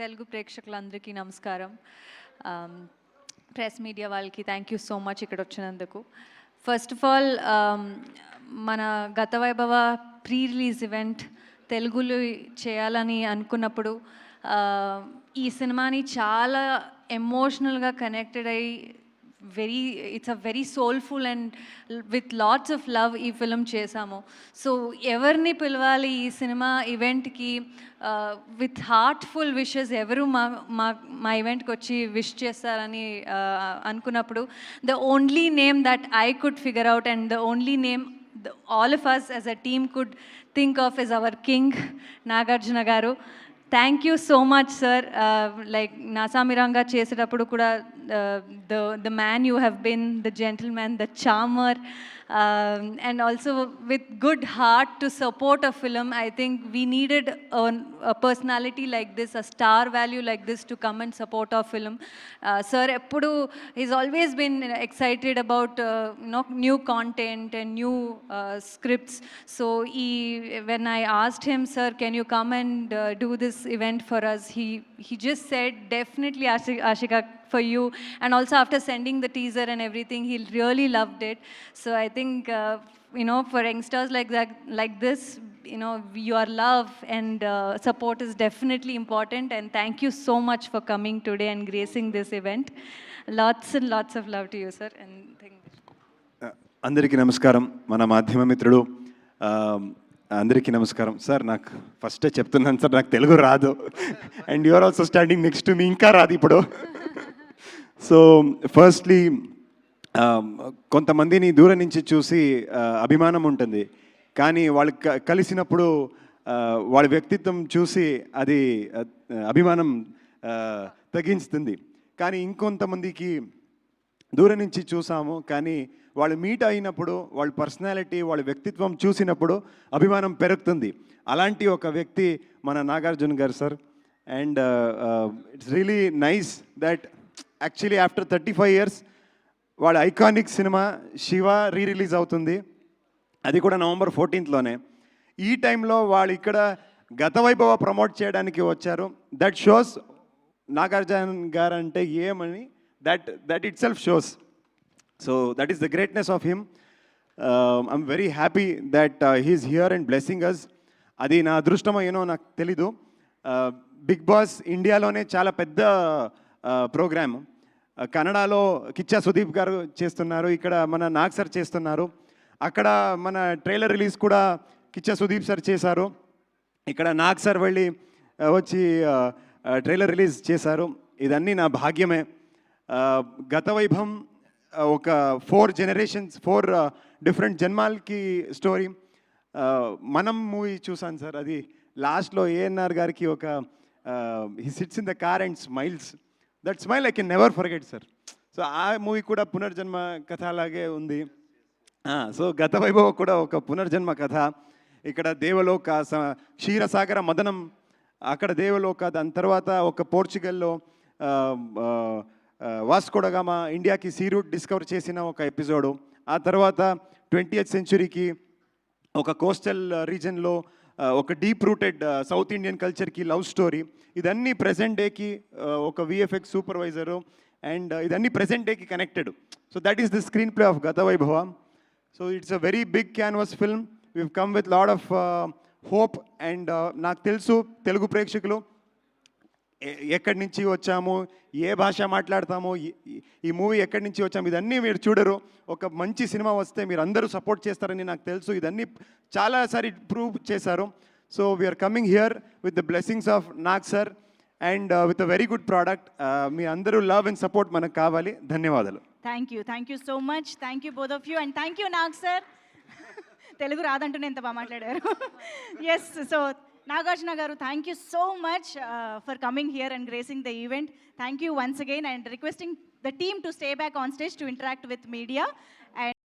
తెలుగు ప్రేక్షకులందరికీ నమస్కారం. Press media వాళ్ళకి థ్యాంక్ యూ సో మచ్ ఇక్కడ వచ్చినందుకు. ఫస్ట్ ఆఫ్ ఆల్ మన గత వైభవ ప్రీ రిలీజ్ ఈవెంట్ తెలుగులో చేయాలని అనుకున్నప్పుడు ఈ సినిమాని చాలా ఎమోషనల్గా కనెక్టెడ్ అయ్యి it's a very soulful and with lots of love ఈ ఫిల్మ్ చేసాము. సో ఎవరిని పిలవాలి ఈ సినిమా ఈవెంట్కి విత్ హార్ట్ఫుల్ విషెస్ ఎవరు మా ఈవెంట్కి వచ్చి విష్ చేస్తారని అనుకున్నప్పుడు the only name that I could figure out and the only name all of us as a team could think of is our king, Nagarjuna garu. Thank you so much, sir. Like Nasamiranga చేసేటప్పుడు కూడా the man you have been, the gentleman, the charmer, and also with good heart to support a film. I think we needed a personality like this, a star value like this to come and support our film. Sir eppudu he's always been excited about new content and new scripts. So when I asked him, sir, can you come and do this event for us, he just said definitely Ashika for you. And also after sending the teaser and everything, he really loved it. So I think for youngsters like this, your love and support is definitely important, and thank you so much for coming today and gracing this event. Lots and lots of love to you, sir. And అందరికీ నమస్కారం. మన మాధ్యమ మిత్రుడు అందరికీ నమస్కారం. Sir నాకు ఫస్టే చెప్తున్నాను సార్, నాకు తెలుగు రాదు, and you are also standing next to me, ఇంకా రాదు ఇప్పుడు. సో ఫస్ట్లీ కొంతమందిని దూరం నుంచి చూసి అభిమానం ఉంటుంది, కానీ వాళ్ళు కలిసినప్పుడు వాళ్ళ వ్యక్తిత్వం చూసి అది అభిమానం తగ్గించుతుంది. కానీ ఇంకొంతమందికి దూరం నుంచి చూసాము, కానీ వాళ్ళు మీట్ అయినప్పుడు వాళ్ళ పర్సనాలిటీ, వాళ్ళ వ్యక్తిత్వం చూసినప్పుడు అభిమానం పెరుగుతుంది. అలాంటి ఒక వ్యక్తి మన నాగార్జున గారు sir. And it's really nice that actually after 35 years వాళ్ళ ఐకానిక్ సినిమా శివ రిలీజ్ అవుతుంది, అది కూడా November 14th. ఈ టైంలో వాళ్ళు ఇక్కడ గత వైభవ ప్రమోట్ చేయడానికి వచ్చారు. దట్ షోస్ నాగార్జున గారు అంటే ఏమని that itself shows. So that is the greatness of him. I'm very happy that he's here and blessing us. అది నా అదృష్టమో ఏనో నాకు తెలీదు. బిగ్ బాస్ ఇండియాలోనే చాలా పెద్ద ప్రోగ్రామ్. కన్నడలో కిచ్చా సుదీప్ గారు చేస్తున్నారు, ఇక్కడ మన నాగ్ సార్ చేస్తున్నారు. అక్కడ మన ట్రైలర్ రిలీజ్ కూడా కిచ్చా సుదీప్ సార్ చేశారు, ఇక్కడ నాగ్ సార్ వెళ్ళి వచ్చి ట్రైలర్ రిలీజ్ చేశారు. ఇదన్నీ నా భాగ్యమే. గత వైభవం ఒక 4 generations, 4 different జన్మాలకి స్టోరీ. మనం మూవీ చూసాను సార్, అది లాస్ట్లో ఏఎన్ఆర్ గారికి ఒక he sits in the car and smiles. That smile I can never forget sir. So ఆ మూవీ కూడా పునర్జన్మ కథ అలాగే ఉంది. సో గత వైభవం కూడా ఒక పునర్జన్మ కథ. ఇక్కడ దేవలోక, క్షీరసాగర మదనం, అక్కడ దేవలోక, దాని తర్వాత ఒక పోర్చుగల్లో వాస్కోడగామా ఇండియాకి సీ రూట్ డిస్కవర్ చేసిన ఒక ఎపిసోడు. ఆ తర్వాత 20th centuryకి ఒక కోస్టల్ రీజన్లో ఒక డీప్ రూటెడ్ సౌత్ ఇండియన్ కల్చర్కి లవ్ స్టోరీ. ఇదన్నీ ప్రెజెంట్ డేకి ఒక విఎఫ్ఎక్స్ సూపర్వైజరు, అండ్ ఇదన్నీ ప్రెజెంట్ డేకి connected. So that is the screen play of Gatha Vaibhava. So it's a very big canvas film. We've come with lot of hope. And నాకు తెలుసు తెలుగు ప్రేక్షకులు ఎక్కడి నుంచి వచ్చాము, ఏ భాష మాట్లాడతాము, ఈ మూవీ ఎక్కడి నుంచి వచ్చాము, ఇదన్నీ మీరు చూడరు. ఒక మంచి సినిమా వస్తే మీరు అందరూ సపోర్ట్ చేస్తారని నాకు తెలుసు. ఇదన్నీ చాలాసారి ప్రూవ్ చేశారు. So we are coming here with the blessings of Nag sir and with a very good product. మీ అందరూ లవ్ అండ్ సపోర్ట్ మనకు కావాలి. ధన్యవాదాలు. Thank you so much. Thank you both of you, and thank you Nag sir. Telugu రాదంటూనే ఎంత బాగా మాట్లాడారు. Yes, so Nagarjuna garu, thank you so much for coming here and gracing the event. Thank you once again, and requesting the team to stay back on stage to interact with media. And